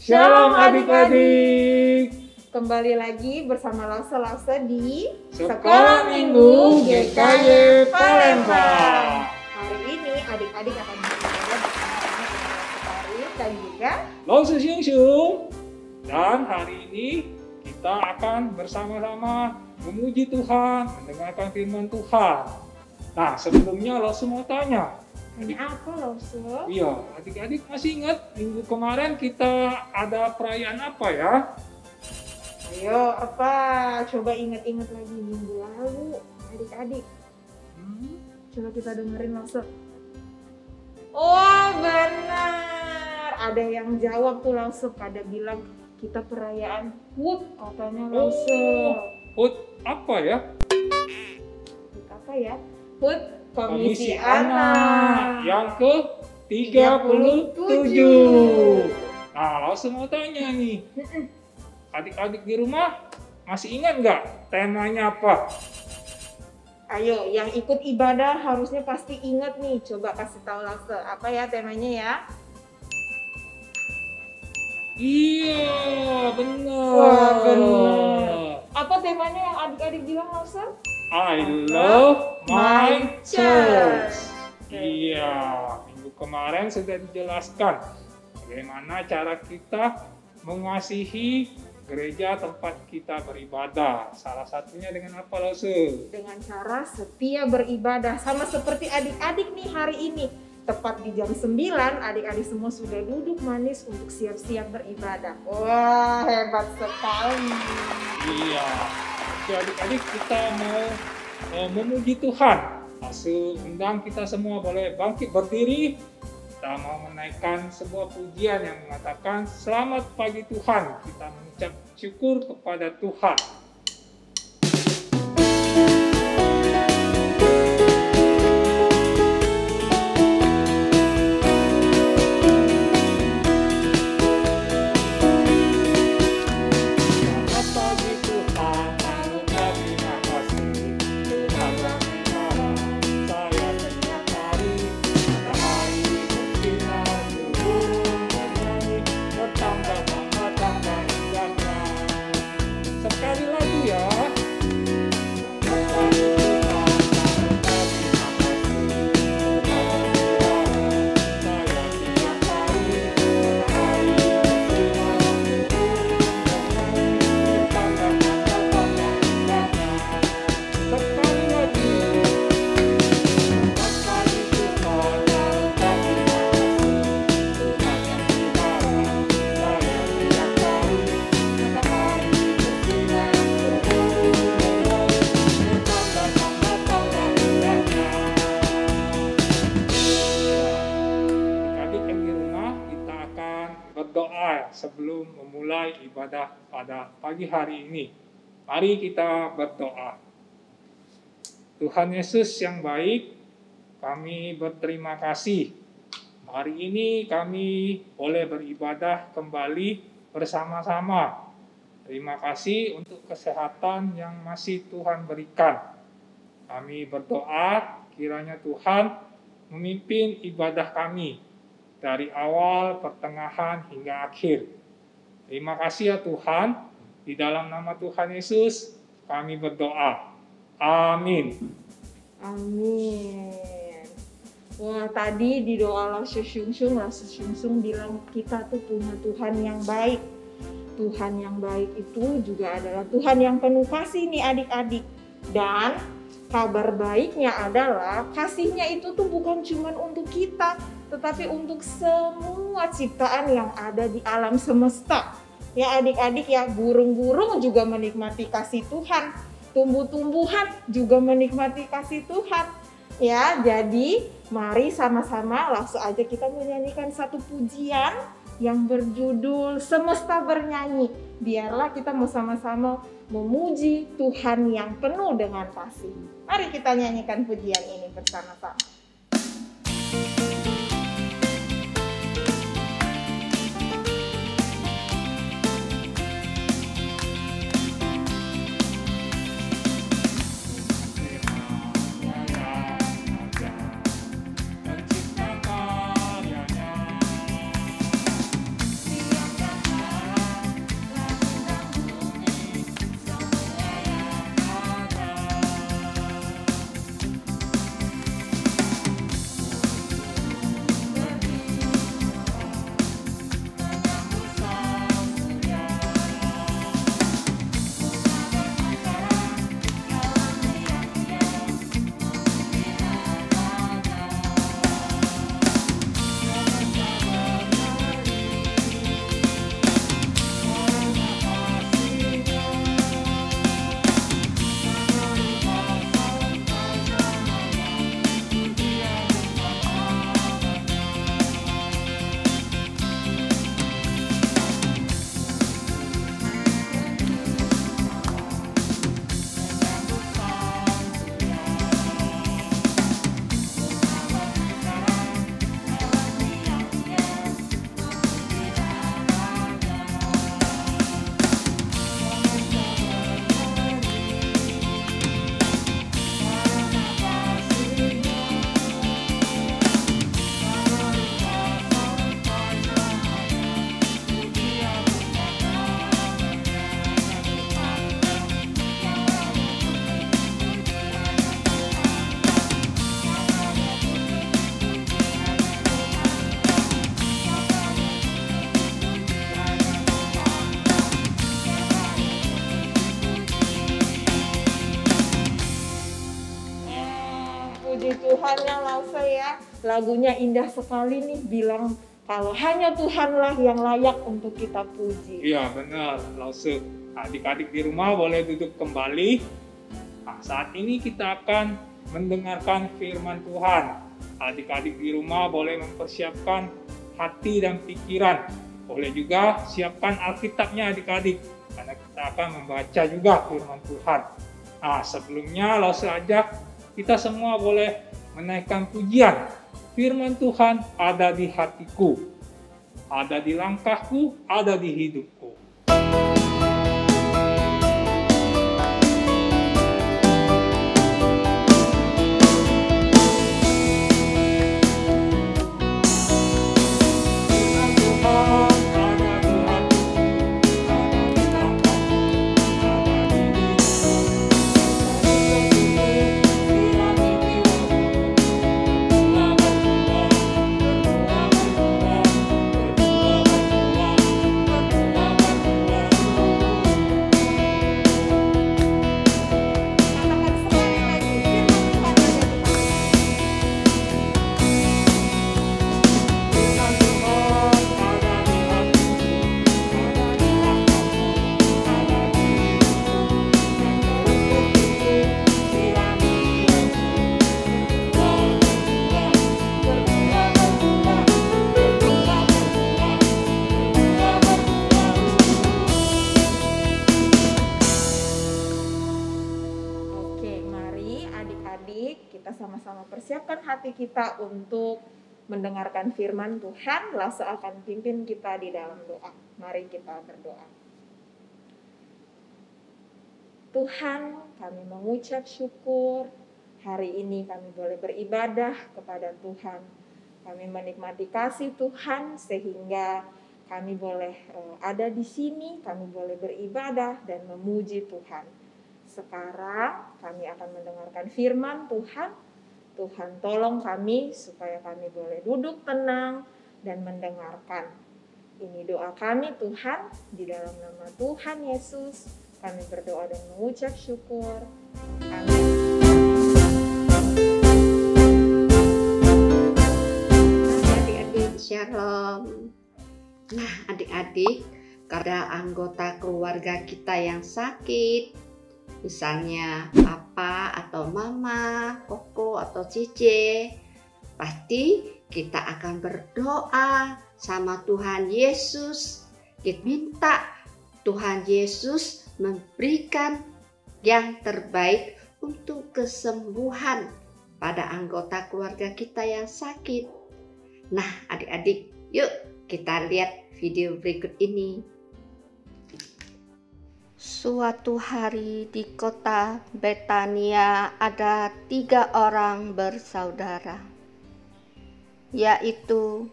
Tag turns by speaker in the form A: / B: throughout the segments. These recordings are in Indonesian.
A: Shalom adik-adik.
B: Kembali lagi bersama Lause di
A: Sekolah Minggu GKY Palembang.
B: Hari ini adik-adik akan beribadah bersama Lause dan juga
A: Lause Syung. Dan hari ini kita akan bersama-sama memuji Tuhan, mendengarkan firman Tuhan. Nah, sebelumnya Lause mau tanya.
B: ini apa Lause?
A: Iya, adik-adik masih ingat minggu kemarin kita ada perayaan apa ya?
B: Ayo, apa? Coba ingat-ingat lagi minggu lalu, adik-adik. Coba kita dengerin Lause. Oh, benar. Ada yang jawab tuh Lause, pada bilang kita perayaan HUT katanya Lause.
A: HUT apa ya?
B: HUT apa ya? HUT
A: Komisi Anak yang ke-37. Nah, Lause mau tanya nih. Adik-adik di rumah masih ingat nggak temanya apa?
B: Ayo, yang ikut ibadah harusnya pasti ingat nih. Coba kasih tahu Lause, apa ya temanya ya?
A: Iya, benar.
B: Wah, benar. Apa temanya yang adik-adik bilang Lause?
A: I love my church. Iya, minggu kemarin sudah dijelaskan bagaimana cara kita mengasihi gereja tempat kita beribadah. Salah satunya dengan apa, Lause?
B: Dengan cara setia beribadah. Sama seperti adik-adik nih hari ini. Tepat di jam 9, adik-adik semua sudah duduk manis untuk siap-siap beribadah. Wah, hebat sekali.
A: Iya. Oke, adik-adik, kita mau memuji Tuhan. Langsung undang kita semua boleh bangkit berdiri. Kita mau menaikkan sebuah pujian yang mengatakan selamat pagi Tuhan. Kita mengucap syukur kepada Tuhan. Sekali lagi ya. Berdoa sebelum memulai ibadah pada pagi hari ini. Mari kita berdoa. Tuhan Yesus yang baik, kami berterima kasih. Hari ini kami boleh beribadah kembali bersama-sama. Terima kasih untuk kesehatan yang masih Tuhan berikan. Kami berdoa kiranya Tuhan memimpin ibadah kami dari awal, pertengahan, hingga akhir. Terima kasih ya Tuhan. Di dalam nama Tuhan Yesus, kami berdoa. Amin.
B: Amin. Wah, tadi di doa Lause Syung bilang kita tuh punya Tuhan yang baik. Tuhan yang baik itu juga adalah Tuhan yang penuh kasih nih adik-adik. Dan kabar baiknya adalah kasihnya itu tuh bukan cuma untuk kita, tetapi untuk semua ciptaan yang ada di alam semesta. Ya adik-adik ya, burung-burung juga menikmati kasih Tuhan. Tumbuh-tumbuhan juga menikmati kasih Tuhan. Ya, jadi mari sama-sama langsung aja kita menyanyikan satu pujian yang berjudul Semesta Bernyanyi. Biarlah kita mau sama-sama memuji Tuhan yang penuh dengan kasih. Mari kita nyanyikan pujian ini bersama-sama.
A: Menciptakan karyanya.
B: puji Tuhannya Lause ya. Lagunya indah sekali nih, bilang kalau hanya Tuhanlah yang layak untuk kita puji.
A: Iya benar, Lause. Adik-adik di rumah boleh duduk kembali. Nah, saat ini kita akan mendengarkan firman Tuhan. Adik-adik di rumah boleh mempersiapkan hati dan pikiran. Boleh juga siapkan Alkitabnya adik-adik, karena kita akan membaca juga firman Tuhan. Nah, sebelumnya Lause ajak kita semua boleh menaikkan pujian. Firman Tuhan ada di hatiku, ada di langkahku, ada di hidupku.
B: Kita sama-sama persiapkan hati kita untuk mendengarkan firman Tuhan. Lause akan pimpin kita di dalam doa. Mari kita berdoa. Tuhan, kami mengucap syukur. Hari ini kami boleh beribadah kepada Tuhan. Kami menikmati kasih Tuhan sehingga kami boleh ada di sini, kami boleh beribadah dan memuji Tuhan. Sekarang kami akan mendengarkan firman Tuhan. Tuhan tolong kami supaya kami boleh duduk tenang dan mendengarkan. Ini doa kami Tuhan, di dalam nama Tuhan Yesus kami berdoa dan mengucap syukur. Amin.
C: Adik-adik Shalom. Nah adik-adik, ada anggota keluarga kita yang sakit, misalnya papa atau mama, koko atau cice, pasti kita akan berdoa sama Tuhan Yesus. Kita minta Tuhan Yesus memberikan yang terbaik untuk kesembuhan pada anggota keluarga kita yang sakit. Nah adik-adik, yuk kita lihat video berikut ini. Suatu hari di kota Betania ada 3 orang bersaudara, yaitu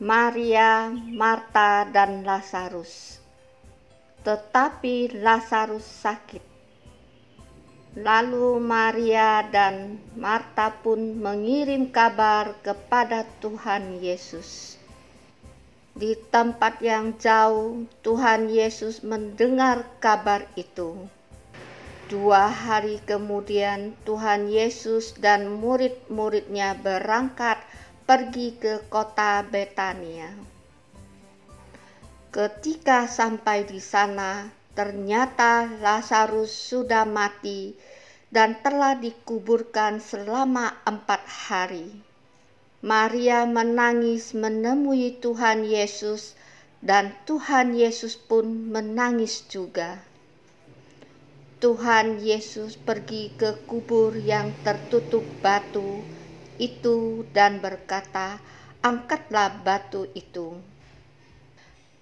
C: Maria, Marta, dan Lazarus. Tetapi Lazarus sakit. Lalu Maria dan Marta pun mengirim kabar kepada Tuhan Yesus. Di tempat yang jauh, Tuhan Yesus mendengar kabar itu. 2 hari kemudian, Tuhan Yesus dan murid-muridnya berangkat pergi ke kota Betania. Ketika sampai di sana, ternyata Lazarus sudah mati dan telah dikuburkan selama 4 hari. Maria menangis menemui Tuhan Yesus dan Tuhan Yesus pun menangis juga. Tuhan Yesus pergi ke kubur yang tertutup batu itu dan berkata, "Angkatlah batu itu."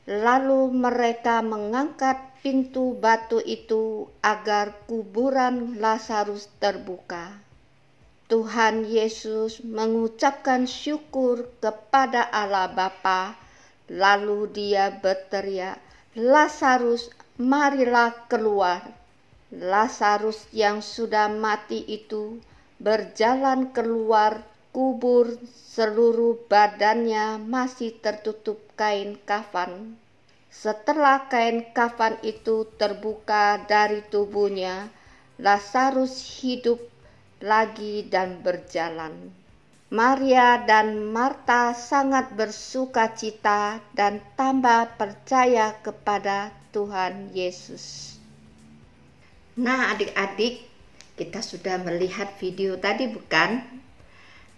C: Lalu mereka mengangkat pintu batu itu agar kuburan Lazarus terbuka. Tuhan Yesus mengucapkan syukur kepada Allah Bapa, lalu dia berteriak, "Lazarus, marilah keluar." Lazarus yang sudah mati itu berjalan keluar kubur, seluruh badannya masih tertutup kain kafan. Setelah kain kafan itu terbuka dari tubuhnya, Lazarus hidup lagi dan berjalan. Maria dan Marta sangat bersuka cita dan tambah percaya kepada Tuhan Yesus. Nah, adik-adik, kita sudah melihat video tadi bukan?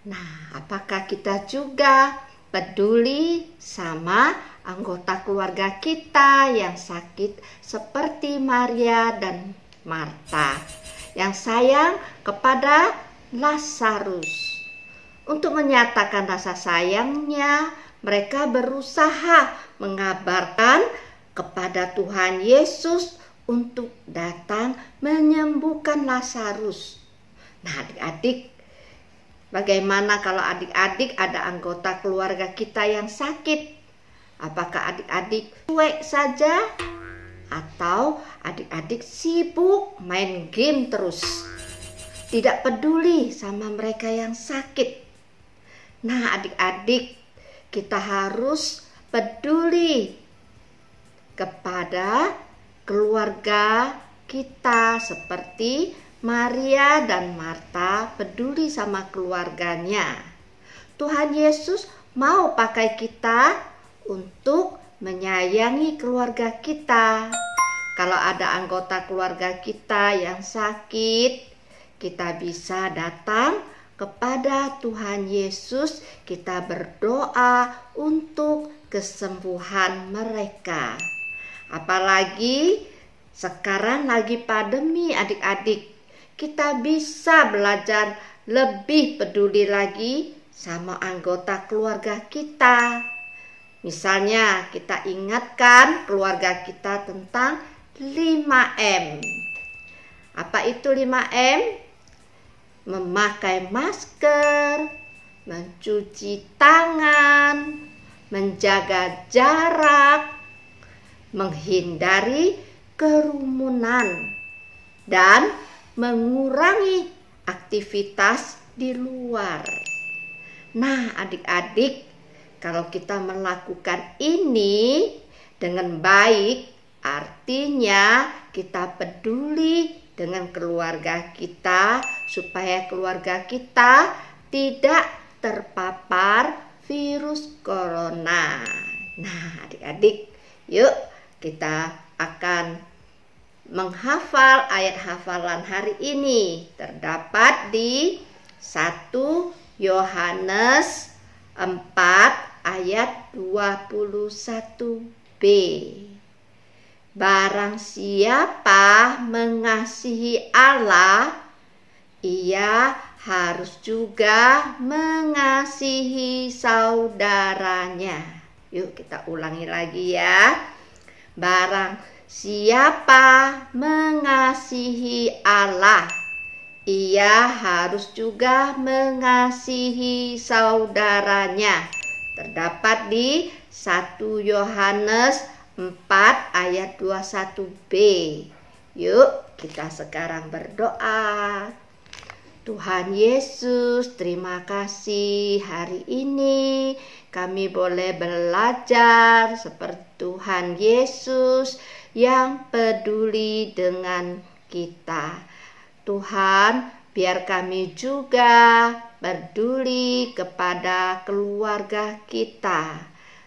C: Nah, apakah kita juga peduli sama anggota keluarga kita yang sakit seperti Maria dan Marta, yang sayang kepada Lazarus? Untuk menyatakan rasa sayangnya, mereka berusaha mengabarkan kepada Tuhan Yesus untuk datang menyembuhkan Lazarus. Nah, adik-adik, bagaimana kalau adik-adik ada anggota keluarga kita yang sakit? Apakah adik-adik cuek saja? Atau adik-adik sibuk main game terus? Tidak peduli sama mereka yang sakit? Nah, adik-adik, kita harus peduli kepada keluarga kita seperti Maria dan Marta peduli sama keluarganya. Tuhan Yesus mau pakai kita untuk menyayangi keluarga kita. Kalau ada anggota keluarga kita yang sakit, kita bisa datang kepada Tuhan Yesus, kita berdoa untuk kesembuhan mereka. Apalagi sekarang lagi pandemi, adik-adik, kita bisa belajar lebih peduli lagi sama anggota keluarga kita. Misalnya kita ingatkan keluarga kita tentang 5M. Apa itu 5M? Memakai masker, mencuci tangan, menjaga jarak, menghindari kerumunan, dan mengurangi aktivitas di luar. Nah, adik-adik, kalau kita melakukan ini dengan baik, artinya kita peduli dengan keluarga kita supaya keluarga kita tidak terpapar virus corona. Nah, adik-adik, yuk kita akan menghafal ayat hafalan hari ini. Terdapat di 1 Yohanes 4 ayat 21b. Barang siapa mengasihi Allah, ia harus juga mengasihi saudaranya. Yuk kita ulangi lagi ya. Barang siapa mengasihi Allah, ia harus juga mengasihi saudaranya. Terdapat di 1 Yohanes 4 ayat 21b. Yuk kita sekarang berdoa. Tuhan Yesus, terima kasih hari ini kami boleh belajar seperti Tuhan Yesus yang peduli dengan kita. Tuhan, biar kami juga peduli kepada keluarga kita.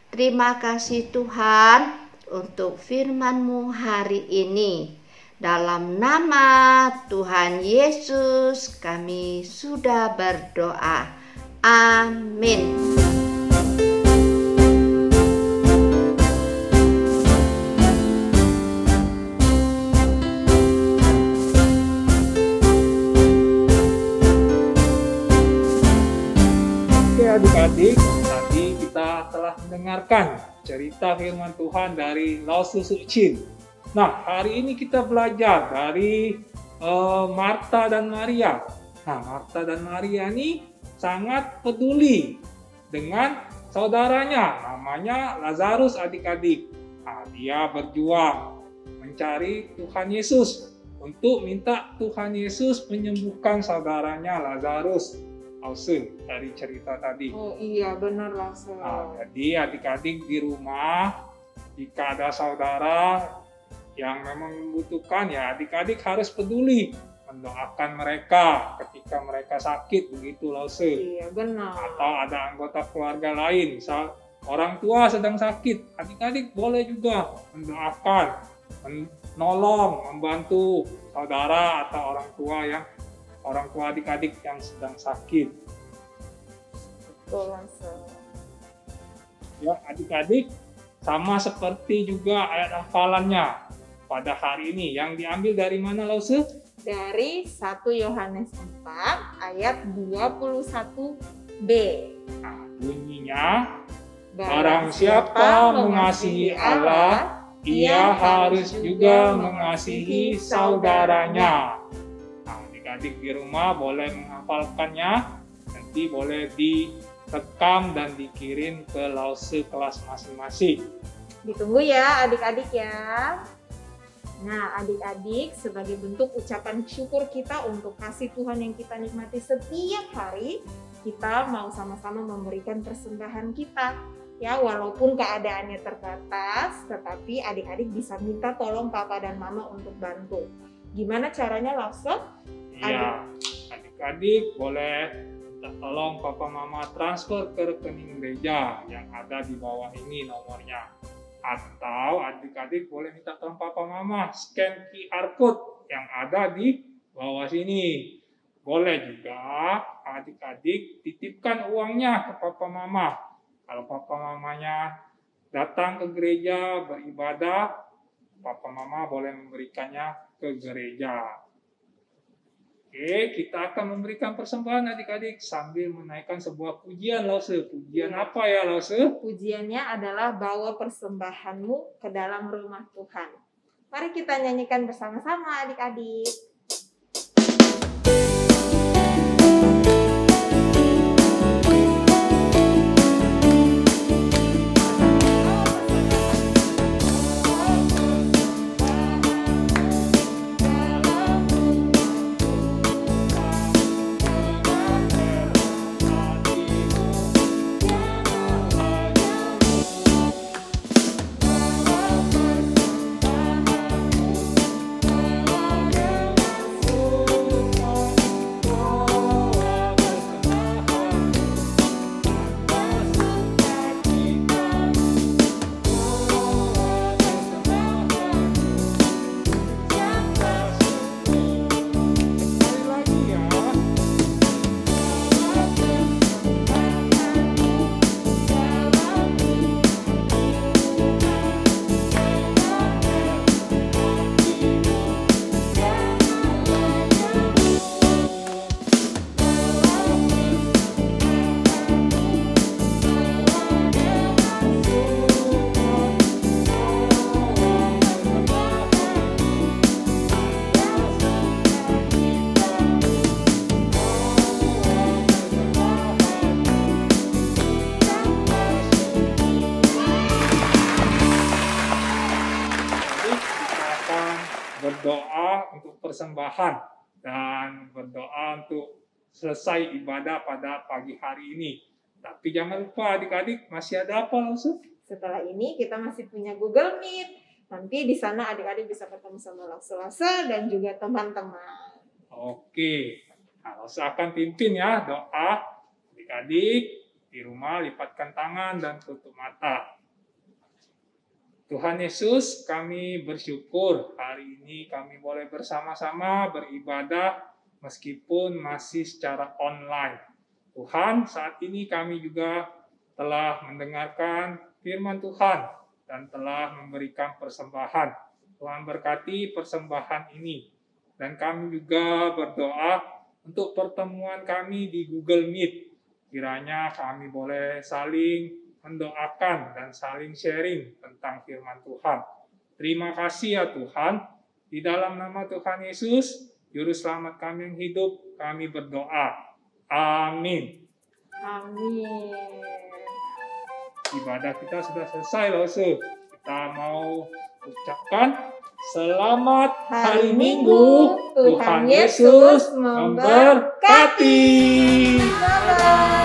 C: Terima kasih Tuhan untuk firman-Mu hari ini. Dalam nama Tuhan Yesus kami sudah berdoa. Amin.
A: Oke adik-adik, tadi kita telah mendengarkan cerita firman Tuhan dari Lao Tzu Chin. Nah, hari ini kita belajar dari Marta dan Maria. Nah, Marta dan Maria ini sangat peduli dengan saudaranya, namanya Lazarus adik-adik. Nah, dia berjuang mencari Tuhan Yesus untuk minta Tuhan Yesus menyembuhkan saudaranya Lazarus. Ausun dari cerita tadi.
B: Oh iya, benar Lazarus.
A: Nah, jadi adik-adik di rumah, jika ada saudara yang memang membutuhkan, ya adik-adik harus peduli mendoakan mereka ketika mereka sakit begitu Lause.
B: Iya, benar.
A: Atau ada anggota keluarga lain, misal orang tua sedang sakit, adik-adik boleh juga mendoakan, menolong, membantu saudara atau orang tua adik-adik yang sedang sakit.
B: Betul, Lause.
A: Ya, adik-adik sama seperti juga ayat hafalannya pada hari ini yang diambil dari mana Lause?
B: Dari 1 Yohanes 4 ayat 21b.
A: Nah, bunyinya, barang siapa mengasihi Allah, ia harus juga mengasihi saudaranya. Nah, adik-adik di rumah boleh menghafalkannya, nanti boleh direkam dan dikirim ke Lause kelas masing-masing.
B: Ditunggu ya adik-adik ya. Nah, adik-adik, sebagai bentuk ucapan syukur kita untuk kasih Tuhan yang kita nikmati setiap hari, kita mau sama-sama memberikan persembahan kita. Ya, walaupun keadaannya terbatas, tetapi adik-adik bisa minta tolong papa dan mama untuk bantu. Gimana caranya, Lause?
A: Iya, adik-adik boleh minta tolong papa mama transfer ke rekening gereja yang ada di bawah ini nomornya. Atau adik-adik boleh minta tolong papa mama scan QR code yang ada di bawah sini. Boleh juga adik-adik titipkan uangnya ke papa mama. Kalau papa mamanya datang ke gereja beribadah, papa mama boleh memberikannya ke gereja. Oke, kita akan memberikan persembahan adik-adik sambil menaikkan sebuah pujian Lause. Pujian apa ya Lause?
B: Pujiannya adalah bawa persembahanmu ke dalam rumah Tuhan. Mari kita nyanyikan bersama-sama adik-adik.
A: Berdoa untuk persembahan dan berdoa untuk selesai ibadah pada pagi hari ini. Tapi jangan lupa adik-adik, masih ada apa Lause?
B: Setelah ini kita masih punya Google Meet. Nanti di sana adik-adik bisa ketemu sama Lause dan juga teman-teman.
A: Oke, nah, Lause akan pimpin ya doa. Adik-adik di rumah lipatkan tangan dan tutup mata. Tuhan Yesus, kami bersyukur hari ini kami boleh bersama-sama beribadah meskipun masih secara online. Tuhan, saat ini kami juga telah mendengarkan firman Tuhan dan telah memberikan persembahan. Tuhan berkati persembahan ini. Dan kami juga berdoa untuk pertemuan kami di Google Meet. Kiranya kami boleh saling mendoakan dan saling sharing tentang firman Tuhan. Terima kasih ya Tuhan. Di dalam nama Tuhan Yesus, Juru Selamat kami yang hidup, kami berdoa. Amin.
B: Amin.
A: Ibadah kita sudah selesai Lause. Kita mau ucapkan selamat hari Minggu. Tuhan Yesus memberkati.
B: Bye-bye.